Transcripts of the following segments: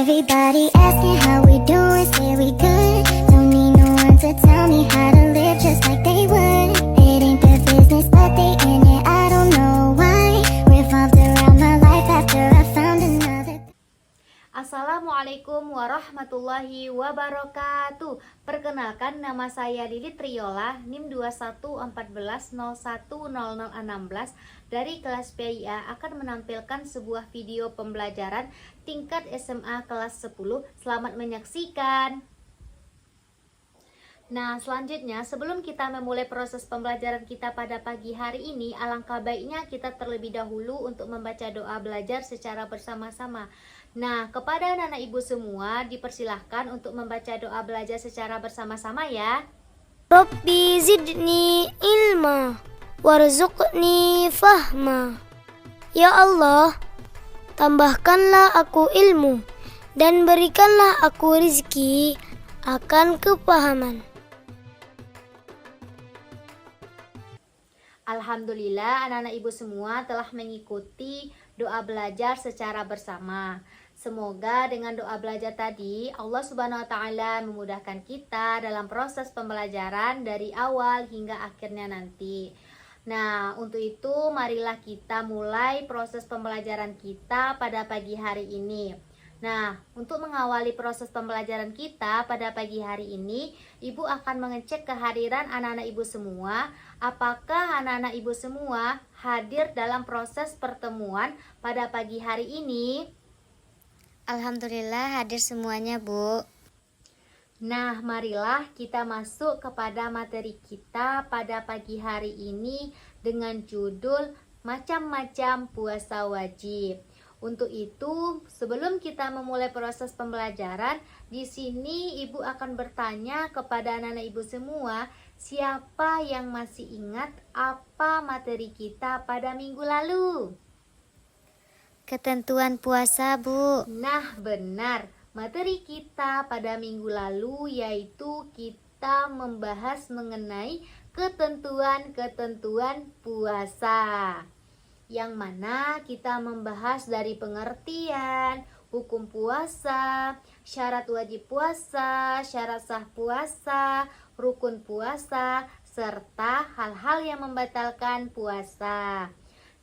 Everybody asking how we doing, say we good. Don't need no one to tell me how to live just like they would. It ain't their business, but they in it, I don't know why. Revolved around my life after I found another. Assalamualaikum warahmatullahi wabarakatuh. Perkenalkan, nama saya Lili Triola, NIM 2114010016 dari kelas PIA akan menampilkan sebuah video pembelajaran tingkat SMA kelas 10. Selamat menyaksikan. Nah, selanjutnya sebelum kita memulai proses pembelajaran kita pada pagi hari ini, alangkah baiknya kita terlebih dahulu untuk membaca doa belajar secara bersama-sama. Nah, kepada anak-anak ibu semua dipersilahkan untuk membaca doa belajar secara bersama-sama ya. Rabbi zidni ilma warzuqni fahma. Ya Allah, tambahkanlah aku ilmu dan berikanlah aku rizki akan kepahaman. Alhamdulillah, anak-anak ibu semua telah mengikuti doa belajar secara bersama. Semoga dengan doa belajar tadi Allah Subhanahu wa taala memudahkan kita dalam proses pembelajaran dari awal hingga akhirnya nanti. Nah, untuk itu marilah kita mulai proses pembelajaran kita pada pagi hari ini. Nah, untuk mengawali proses pembelajaran kita pada pagi hari ini, Ibu akan mengecek kehadiran anak-anak Ibu semua. Apakah anak-anak Ibu semua hadir dalam proses pertemuan pada pagi hari ini? Alhamdulillah hadir semuanya, Bu. Nah, marilah kita masuk kepada materi kita pada pagi hari ini dengan judul Macam-macam puasa wajib. Untuk itu, sebelum kita memulai proses pembelajaran, di sini Ibu akan bertanya kepada anak-anak Ibu semua, siapa yang masih ingat apa materi kita pada minggu lalu? Ketentuan puasa, Bu. Nah, benar. Materi kita pada minggu lalu yaitu kita membahas mengenai ketentuan-ketentuan puasa. Yang mana kita membahas dari pengertian, hukum puasa, syarat wajib puasa, syarat sah puasa, rukun puasa, serta hal-hal yang membatalkan puasa.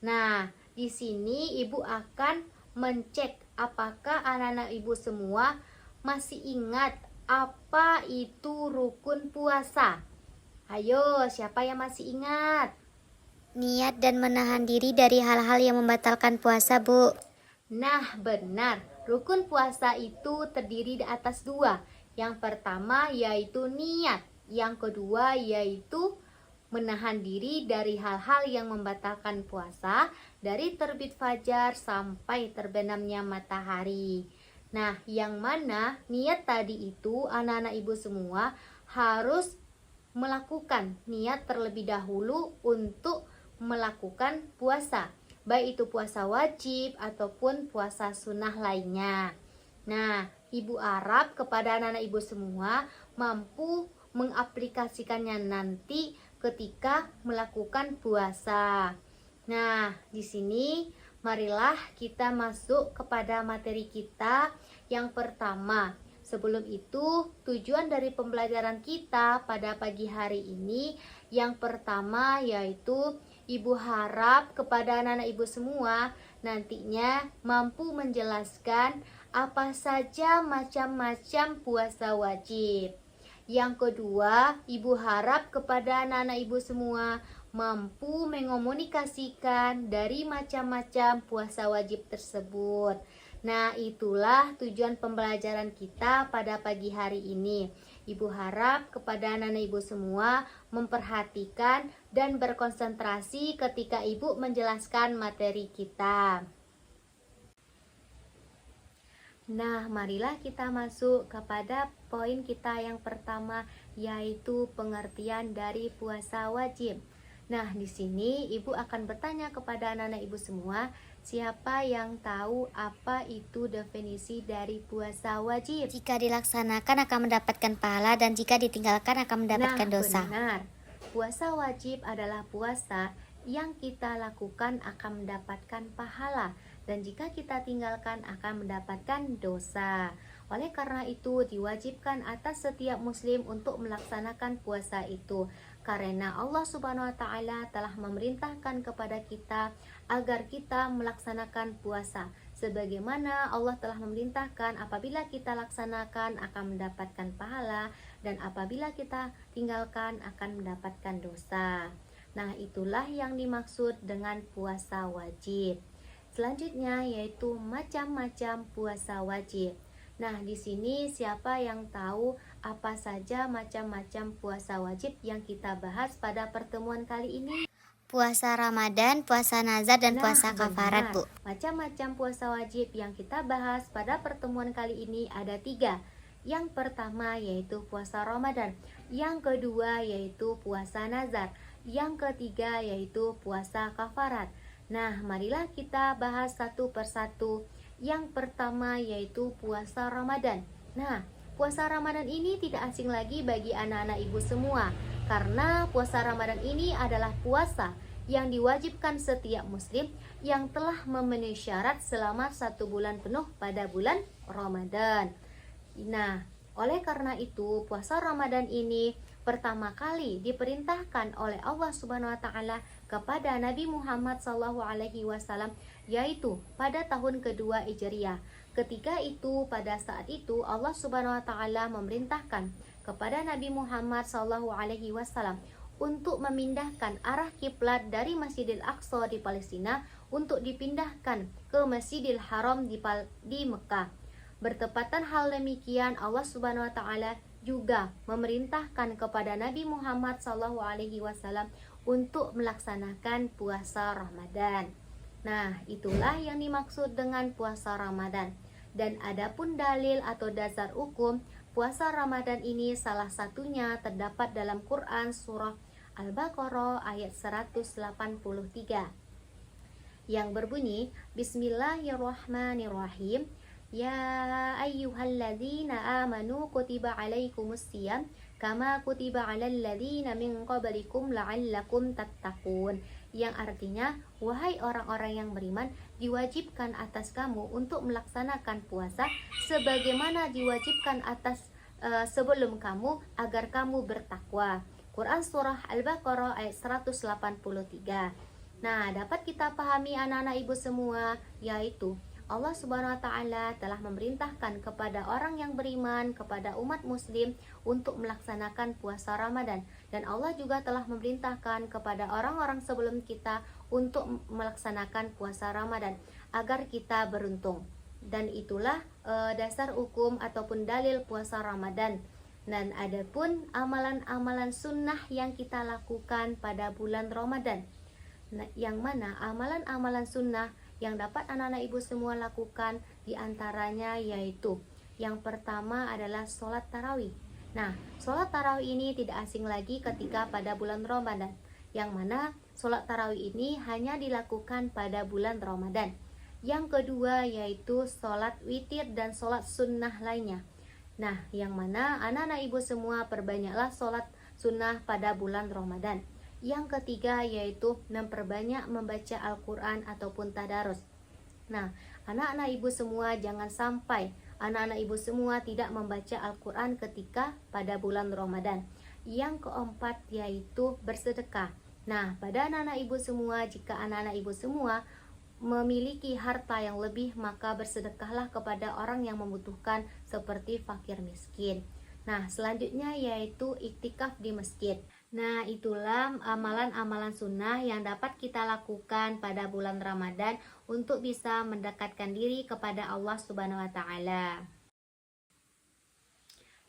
Nah, di sini Ibu akan mencek apakah anak-anak Ibu semua masih ingat apa itu rukun puasa. Ayo, siapa yang masih ingat? Niat dan menahan diri dari hal-hal yang membatalkan puasa, Bu. Nah, benar. Rukun puasa itu terdiri di atas dua. Yang pertama yaitu niat. Yang kedua yaitu menahan diri dari hal-hal yang membatalkan puasa dari terbit fajar sampai terbenamnya matahari. Nah, yang mana niat tadi itu anak-anak Ibu semua harus melakukan niat terlebih dahulu untuk melakukan puasa, baik itu puasa wajib ataupun puasa sunnah lainnya. Nah, Ibu harap kepada anak-anak Ibu semua mampu mengaplikasikannya nanti ketika melakukan puasa. Nah, di sini marilah kita masuk kepada materi kita yang pertama. Sebelum itu, tujuan dari pembelajaran kita pada pagi hari ini yang pertama yaitu Ibu harap kepada anak-anak Ibu semua nantinya mampu menjelaskan apa saja macam-macam puasa wajib. Yang kedua, Ibu harap kepada anak-anak Ibu semua mampu mengomunikasikan dari macam-macam puasa wajib tersebut. Nah, itulah tujuan pembelajaran kita pada pagi hari ini. Ibu harap kepada anak-anak Ibu semua memperhatikan dan berkonsentrasi ketika Ibu menjelaskan materi kita. Nah, marilah kita masuk kepada poin kita yang pertama, yaitu pengertian dari puasa wajib. Nah, di sini Ibu akan bertanya kepada anak-anak Ibu semua, siapa yang tahu apa itu definisi dari puasa wajib? Jika dilaksanakan akan mendapatkan pahala dan jika ditinggalkan akan mendapatkan dosa. Benar. Puasa wajib adalah puasa yang kita lakukan akan mendapatkan pahala dan jika kita tinggalkan akan mendapatkan dosa. Oleh karena itu diwajibkan atas setiap muslim untuk melaksanakan puasa itu, karena Allah Subhanahu wa taala telah memerintahkan kepada kita agar kita melaksanakan puasa sebagaimana Allah telah memerintahkan. Apabila kita laksanakan akan mendapatkan pahala, dan apabila kita tinggalkan akan mendapatkan dosa. Nah, itulah yang dimaksud dengan puasa wajib. Selanjutnya yaitu macam-macam puasa wajib. Nah, di sini siapa yang tahu apa saja macam-macam puasa wajib yang kita bahas pada pertemuan kali ini? Puasa Ramadan, puasa nazar, dan Nah, puasa kafarat, Bu. Macam-macam puasa wajib yang kita bahas pada pertemuan kali ini ada 3. Yang pertama yaitu puasa Ramadan, yang kedua yaitu puasa nazar, yang ketiga yaitu puasa kafarat. Nah, marilah kita bahas satu persatu. Yang pertama yaitu puasa Ramadan. Nah, puasa Ramadan ini tidak asing lagi bagi anak-anak ibu semua, karena puasa Ramadan ini adalah puasa yang diwajibkan setiap muslim yang telah memenuhi syarat selama 1 bulan penuh pada bulan Ramadan. Nah, oleh karena itu puasa Ramadan ini pertama kali diperintahkan oleh Allah Subhanahu wa taala kepada Nabi Muhammad SAW, yaitu pada tahun kedua Hijriah. Ketika itu, pada saat itu Allah Subhanahu wa taala memerintahkan kepada Nabi Muhammad SAW untuk memindahkan arah kiblat dari Masjidil Aqsa di Palestina untuk dipindahkan ke Masjidil Haram di Mekah. Bertepatan hal demikian, Allah Subhanahu wa taala juga memerintahkan kepada Nabi Muhammad SAW untuk melaksanakan puasa Ramadan. Nah, itulah yang dimaksud dengan puasa Ramadan. Dan adapun dalil atau dasar hukum puasa Ramadan ini, salah satunya terdapat dalam Quran surah Al-Baqarah ayat 183 yang berbunyi, Bismillahirrahmanirrahim. Ya ayyuhalladzina amanu kutiba alaikumusiyam kama kutiba alal ladzina min qablikum la'allakum tattaqun. Yang artinya, wahai orang-orang yang beriman, diwajibkan atas kamu untuk melaksanakan puasa sebagaimana diwajibkan atas sebelum kamu agar kamu bertakwa. Quran surah Al-Baqarah ayat 183. Nah, dapat kita pahami anak-anak ibu semua, yaitu Allah Subhanahu wa taala telah memerintahkan kepada orang yang beriman, kepada umat muslim untuk melaksanakan puasa Ramadan, dan Allah juga telah memerintahkan kepada orang-orang sebelum kita untuk melaksanakan puasa Ramadan agar kita beruntung. Dan itulah dasar hukum ataupun dalil puasa Ramadan. Dan adapun amalan-amalan sunnah yang kita lakukan pada bulan Ramadan, yang mana amalan-amalan sunnah yang dapat anak-anak ibu semua lakukan diantaranya yaitu yang pertama adalah sholat tarawih. Nah, sholat tarawih ini tidak asing lagi ketika pada bulan Ramadan, yang mana sholat tarawih ini hanya dilakukan pada bulan Ramadan. Yang kedua yaitu sholat witir dan sholat sunnah lainnya. Nah, yang mana anak-anak ibu semua perbanyaklah sholat sunnah pada bulan Ramadan. Yang ketiga yaitu memperbanyak membaca Al-Quran ataupun tadarus. Nah, anak-anak ibu semua jangan sampai anak-anak ibu semua tidak membaca Al-Quran ketika pada bulan Ramadan. Yang keempat yaitu bersedekah. Nah, pada anak-anak ibu semua, jika anak-anak ibu semua memiliki harta yang lebih, maka bersedekahlah kepada orang yang membutuhkan seperti fakir miskin. Nah, selanjutnya yaitu iktikaf di masjid. Nah, itulah amalan-amalan sunnah yang dapat kita lakukan pada bulan Ramadan untuk bisa mendekatkan diri kepada Allah Subhanahu wa taala.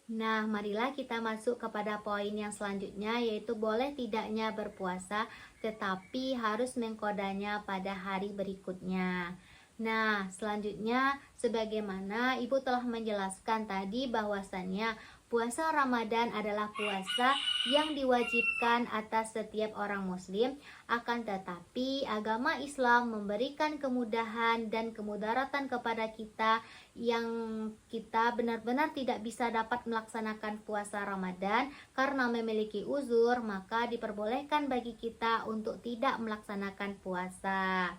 Nah, marilah kita masuk kepada poin yang selanjutnya, yaitu boleh tidaknya berpuasa tetapi harus mengkodanya pada hari berikutnya. Nah, selanjutnya sebagaimana Ibu telah menjelaskan tadi bahwasannya puasa Ramadan adalah puasa yang diwajibkan atas setiap orang muslim. Akan tetapi agama Islam memberikan kemudahan dan kemudaratan kepada kita yang kita benar-benar tidak bisa dapat melaksanakan puasa Ramadan karena memiliki uzur, maka diperbolehkan bagi kita untuk tidak melaksanakan puasa.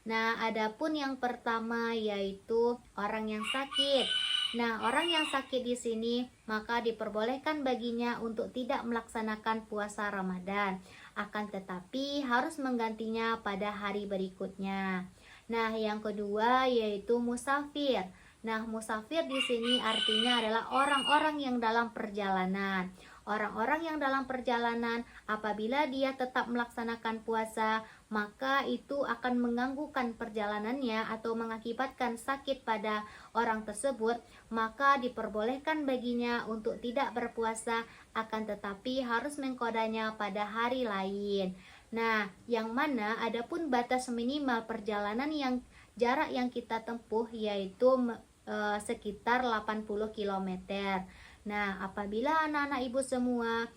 Nah, adapun yang pertama yaitu orang yang sakit. Nah, orang yang sakit di sini maka diperbolehkan baginya untuk tidak melaksanakan puasa Ramadan, akan tetapi harus menggantinya pada hari berikutnya. Nah, yang kedua yaitu musafir. Nah, musafir di sini artinya adalah orang-orang yang dalam perjalanan. Orang-orang yang dalam perjalanan apabila dia tetap melaksanakan puasa, maka itu akan mengganggukan perjalanannya atau mengakibatkan sakit pada orang tersebut, maka diperbolehkan baginya untuk tidak berpuasa, akan tetapi harus mengkodanya pada hari lain. Nah, yang mana adapun batas minimal perjalanan yang jarak yang kita tempuh yaitu sekitar 80 km. Nah, apabila anak-anak ibu semua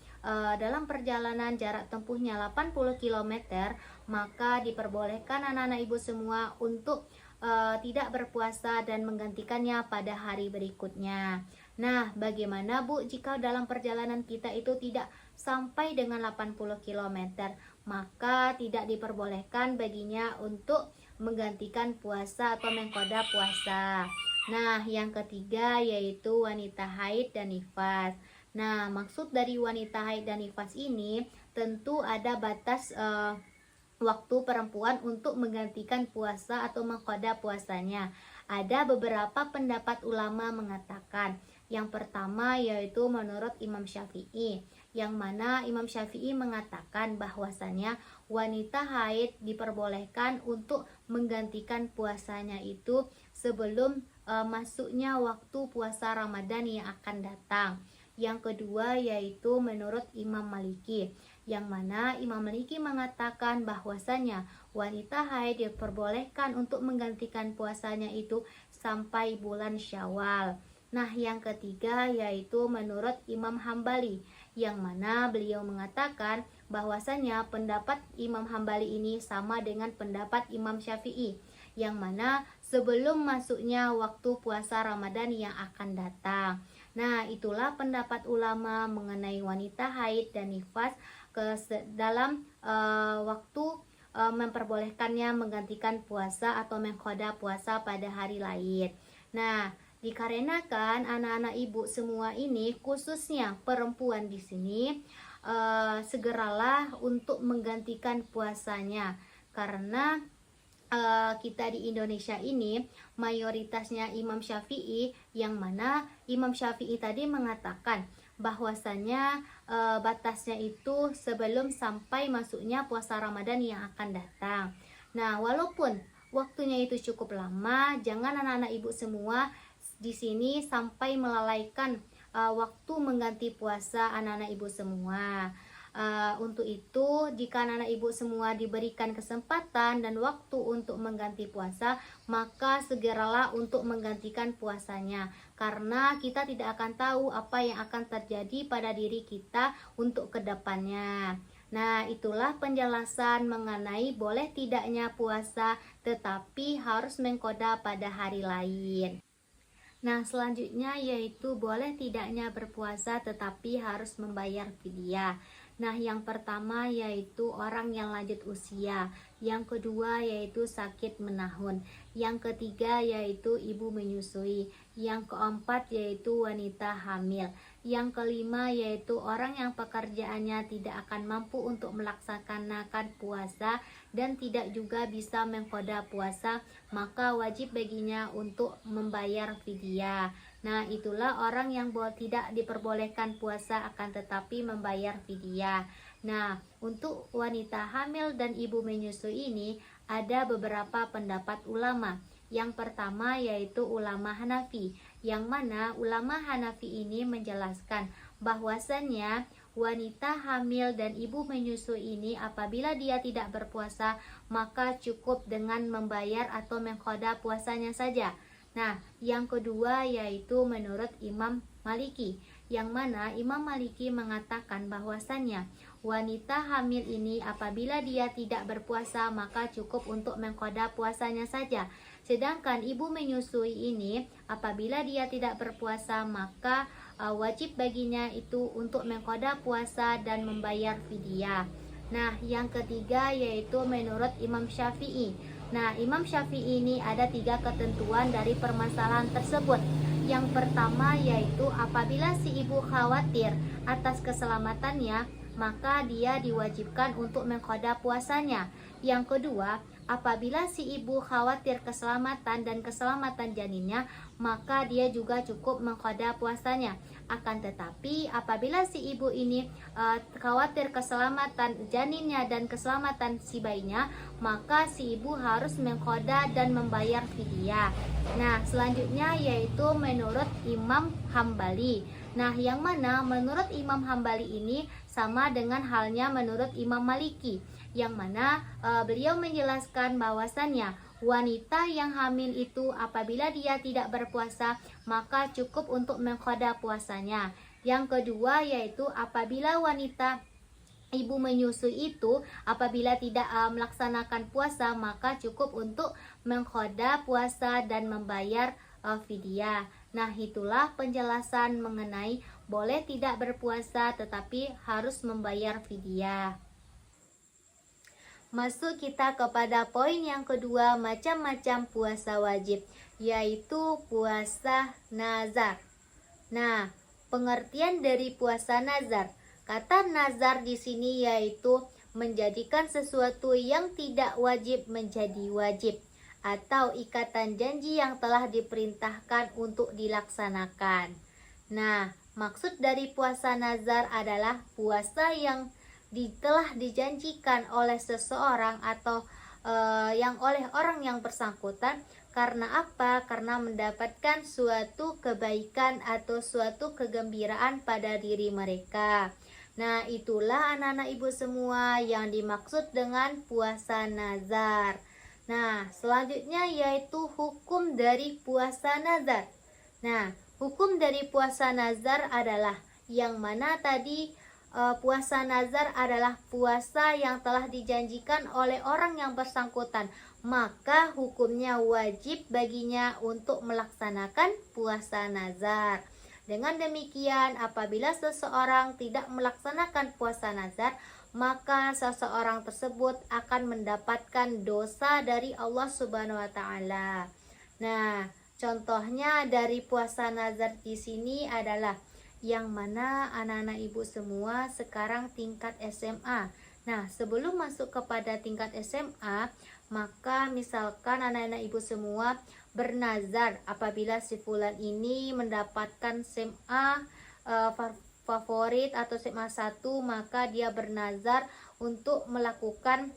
dalam perjalanan jarak tempuhnya 80 km, maka diperbolehkan anak-anak ibu semua untuk tidak berpuasa dan menggantikannya pada hari berikutnya. Nah, bagaimana Bu jika dalam perjalanan kita itu tidak sampai dengan 80 km? Maka tidak diperbolehkan baginya untuk menggantikan puasa atau mengqada puasa. Nah, yang ketiga yaitu wanita haid dan nifas. Nah, maksud dari wanita haid dan nifas ini tentu ada batas waktu perempuan untuk menggantikan puasa atau mengqada puasanya. Ada beberapa pendapat ulama mengatakan, yang pertama yaitu menurut Imam Syafi'i, yang mana Imam Syafi'i mengatakan bahwasannya wanita haid diperbolehkan untuk menggantikan puasanya itu sebelum masuknya waktu puasa Ramadan yang akan datang. Yang kedua yaitu menurut Imam Maliki, yang mana Imam Maliki mengatakan bahwasanya wanita haid diperbolehkan untuk menggantikan puasanya itu sampai bulan Syawal. Nah, yang ketiga yaitu menurut Imam Hambali, yang mana beliau mengatakan bahwasanya pendapat Imam Hambali ini sama dengan pendapat Imam Syafi'i, yang mana sebelum masuknya waktu puasa Ramadan yang akan datang. Nah, itulah pendapat ulama mengenai wanita haid dan nifas dalam waktu memperbolehkannya menggantikan puasa atau mengqada puasa pada hari lain. Nah, dikarenakan anak-anak ibu semua ini, khususnya perempuan di sini, segeralah untuk menggantikan puasanya, karena kita di Indonesia ini mayoritasnya Imam Syafi'i, yang mana Imam Syafi'i tadi mengatakan bahwasanya batasnya itu sebelum sampai masuknya puasa Ramadan yang akan datang. Nah, walaupun waktunya itu cukup lama, jangan anak-anak ibu semua di sini sampai melalaikan waktu mengganti puasa anak-anak ibu semua. Untuk itu, jika anak-anak ibu semua diberikan kesempatan dan waktu untuk mengganti puasa, maka segeralah untuk menggantikan puasanya, karena kita tidak akan tahu apa yang akan terjadi pada diri kita untuk kedepannya. Nah, itulah penjelasan mengenai boleh tidaknya puasa tetapi harus mengqada pada hari lain. Nah, selanjutnya yaitu boleh tidaknya berpuasa tetapi harus membayar fidyah. Nah, yang pertama yaitu orang yang lanjut usia, yang kedua yaitu sakit menahun, yang ketiga yaitu ibu menyusui, yang keempat yaitu wanita hamil, yang kelima yaitu orang yang pekerjaannya tidak akan mampu untuk melaksanakan puasa dan tidak juga bisa mengqada puasa, maka wajib baginya untuk membayar fidyah. Nah, itulah orang yang tidak diperbolehkan puasa akan tetapi membayar fidyah. Nah, untuk wanita hamil dan ibu menyusui ini ada beberapa pendapat ulama. Yang pertama yaitu ulama Hanafi, yang mana ulama Hanafi ini menjelaskan bahwasannya wanita hamil dan ibu menyusui ini apabila dia tidak berpuasa, maka cukup dengan membayar atau mengqada puasanya saja. Nah, yang kedua yaitu menurut Imam Maliki, yang mana Imam Maliki mengatakan bahwasannya wanita hamil ini apabila dia tidak berpuasa maka cukup untuk mengqada puasanya saja. Sedangkan ibu menyusui ini apabila dia tidak berpuasa maka wajib baginya itu untuk mengqada puasa dan membayar fidyah. Nah, yang ketiga yaitu menurut Imam Syafi'i, Nah, Imam Syafi'i ini ada 3 ketentuan dari permasalahan tersebut. Yang pertama yaitu apabila si ibu khawatir atas keselamatannya, maka dia diwajibkan untuk mengqada puasanya. Yang kedua, apabila si ibu khawatir keselamatan dan keselamatan janinnya, maka dia juga cukup mengqada puasanya. Akan tetapi apabila si ibu ini khawatir keselamatan janinnya dan keselamatan si bayinya, maka si ibu harus mengqada dan membayar fidyah. Nah, selanjutnya yaitu menurut Imam Hambali. Nah, yang mana menurut Imam Hambali ini sama dengan halnya menurut Imam Maliki, yang mana beliau menjelaskan bahwasannya wanita yang hamil itu apabila dia tidak berpuasa maka cukup untuk mengqada puasanya. Yang kedua yaitu apabila wanita ibu menyusui itu apabila tidak melaksanakan puasa maka cukup untuk mengqada puasa dan membayar fidyah. Nah, itulah penjelasan mengenai boleh tidak berpuasa tetapi harus membayar fidyah. Masuk kita kepada poin yang kedua, macam-macam puasa wajib, yaitu puasa nazar. Nah, pengertian dari puasa nazar. Kata nazar di sini yaitu menjadikan sesuatu yang tidak wajib menjadi wajib, atau ikatan janji yang telah diperintahkan untuk dilaksanakan. Nah, maksud dari puasa nazar adalah puasa yang telah dijanjikan oleh seseorang atau yang oleh orang yang bersangkutan. Karena apa? Karena mendapatkan suatu kebaikan atau suatu kegembiraan pada diri mereka. Nah, itulah anak-anak ibu semua yang dimaksud dengan puasa nazar. Nah, selanjutnya yaitu hukum dari puasa nazar. Nah, hukum dari puasa nazar adalah yang mana tadi puasa nazar adalah puasa yang telah dijanjikan oleh orang yang bersangkutan, maka hukumnya wajib baginya untuk melaksanakan puasa nazar. Dengan demikian, apabila seseorang tidak melaksanakan puasa nazar, maka seseorang tersebut akan mendapatkan dosa dari Allah Subhanahu wa taala. Nah, contohnya dari puasa nazar di sini adalah yang mana anak-anak ibu semua sekarang tingkat SMA. Nah, sebelum masuk kepada tingkat SMA, maka misalkan anak-anak ibu semua bernazar apabila si fulan ini mendapatkan SMA favorit atau SMA 1, maka dia bernazar untuk melakukan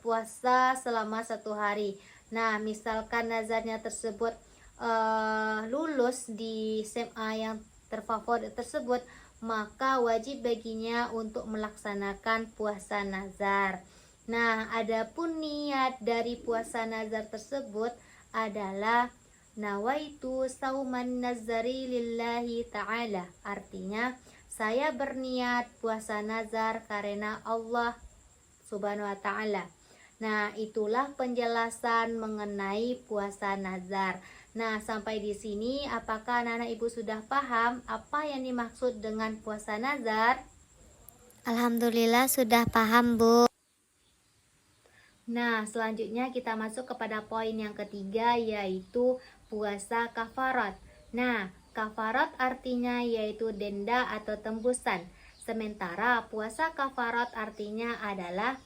puasa selama 1 hari. Nah, misalkan nazarnya tersebut lulus di SMA yang terfavorit tersebut, maka wajib baginya untuk melaksanakan puasa nazar. Nah, adapun niat dari puasa nazar tersebut adalah nawaitu sauman nazari lillahi ta'ala. Artinya, saya berniat puasa nazar karena Allah Subhanahu wa ta'ala. Nah, itulah penjelasan mengenai puasa nazar. Nah, sampai di sini apakah anak-anak ibu sudah paham apa yang dimaksud dengan puasa nazar? Alhamdulillah sudah paham, Bu. Nah, selanjutnya kita masuk kepada poin yang ketiga, yaitu puasa kafarat. Nah, kafarat artinya yaitu denda atau tembusan. Sementara puasa kafarat artinya adalah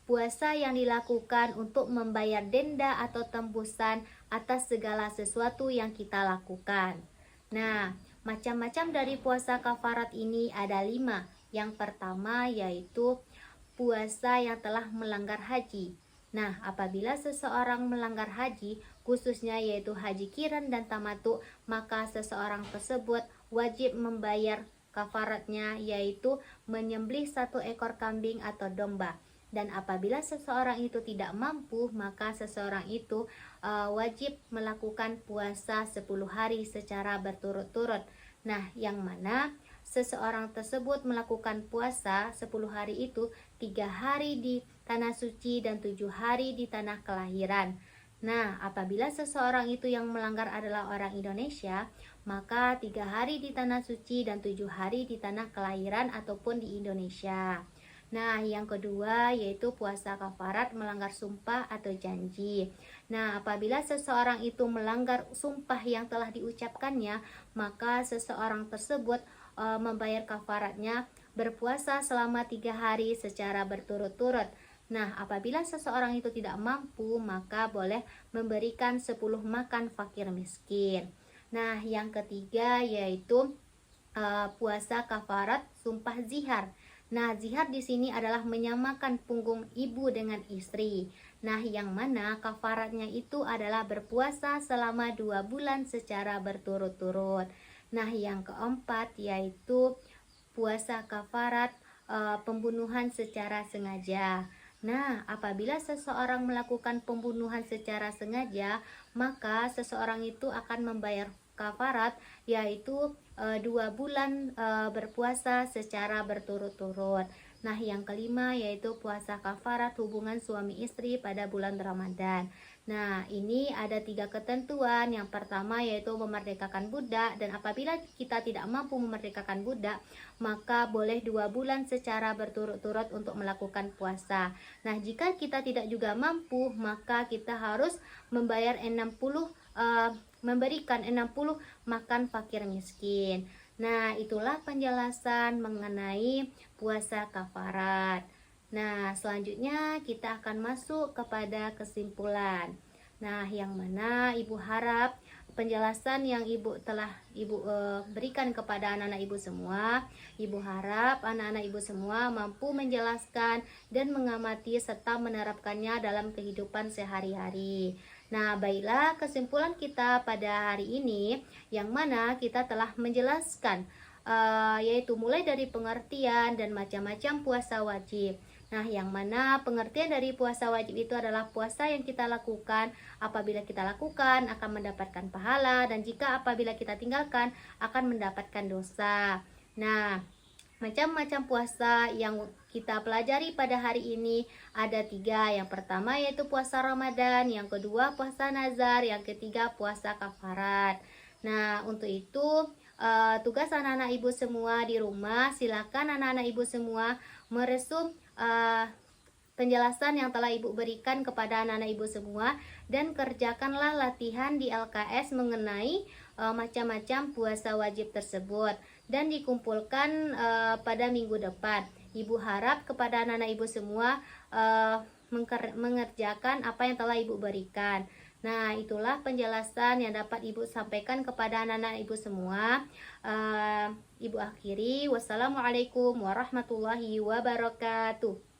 puasa yang dilakukan untuk membayar denda atau tembusan atas segala sesuatu yang kita lakukan. Nah, macam-macam dari puasa kafarat ini ada 5. Yang pertama yaitu puasa yang telah melanggar haji. Nah, apabila seseorang melanggar haji, khususnya yaitu haji qiran dan tamatu, maka seseorang tersebut wajib membayar kafaratnya, yaitu menyembelih 1 ekor kambing atau domba. Dan apabila seseorang itu tidak mampu, maka seseorang itu wajib melakukan puasa 10 hari secara berturut-turut. Nah, yang mana seseorang tersebut melakukan puasa 10 hari itu 3 hari di tanah suci dan 7 hari di tanah kelahiran. Nah, apabila seseorang itu yang melanggar adalah orang Indonesia, maka 3 hari di tanah suci dan 7 hari di tanah kelahiran ataupun di Indonesia. Nah, yang kedua yaitu puasa kafarat melanggar sumpah atau janji. Nah, apabila seseorang itu melanggar sumpah yang telah diucapkannya, maka seseorang tersebut membayar kafaratnya berpuasa selama 3 hari secara berturut-turut. Nah, apabila seseorang itu tidak mampu, maka boleh memberikan 10 makan fakir miskin. Nah, yang ketiga yaitu puasa kafarat sumpah zihar. Nah, zihar di sini adalah menyamakan punggung ibu dengan istri. Nah, yang mana kafaratnya itu adalah berpuasa selama 2 bulan secara berturut-turut. Nah, yang keempat yaitu puasa kafarat pembunuhan secara sengaja. Nah, apabila seseorang melakukan pembunuhan secara sengaja, maka seseorang itu akan membayar kafarat yaitu 2 bulan berpuasa secara berturut-turut. Nah, yang kelima yaitu puasa kafarat hubungan suami istri pada bulan Ramadan. Nah, ini ada 3 ketentuan. Yang pertama yaitu memerdekakan budak, dan apabila kita tidak mampu memerdekakan budak, maka boleh 2 bulan secara berturut-turut untuk melakukan puasa. Nah, jika kita tidak juga mampu, maka kita harus membayar 60 makan fakir miskin. Nah, itulah penjelasan mengenai puasa kafarat. Nah, selanjutnya kita akan masuk kepada kesimpulan. Nah, yang mana Ibu harap penjelasan yang Ibu telah berikan kepada anak-anak Ibu semua, Ibu harap anak-anak Ibu semua mampu menjelaskan dan mengamati serta menerapkannya dalam kehidupan sehari-hari. Nah, baiklah kesimpulan kita pada hari ini, yang mana kita telah menjelaskan yaitu mulai dari pengertian dan macam-macam puasa wajib. Nah, yang mana pengertian dari puasa wajib itu adalah puasa yang kita lakukan, apabila kita lakukan akan mendapatkan pahala, dan jika apabila kita tinggalkan akan mendapatkan dosa. Nah, macam-macam puasa yang kita pelajari pada hari ini ada 3. Yang pertama yaitu puasa Ramadan, yang kedua puasa nazar, yang ketiga puasa kafarat. Nah, untuk itu tugas anak-anak Ibu semua di rumah, silakan anak-anak Ibu semua meresum penjelasan yang telah Ibu berikan kepada anak-anak Ibu semua, dan kerjakanlah latihan di LKS mengenai macam-macam puasa wajib tersebut, dan dikumpulkan pada minggu depan. Ibu harap kepada anak-anak Ibu semua mengerjakan apa yang telah Ibu berikan. Nah, itulah penjelasan yang dapat Ibu sampaikan kepada anak-anak Ibu semua. Ibu akhiri, wassalamualaikum warahmatullahi wabarakatuh.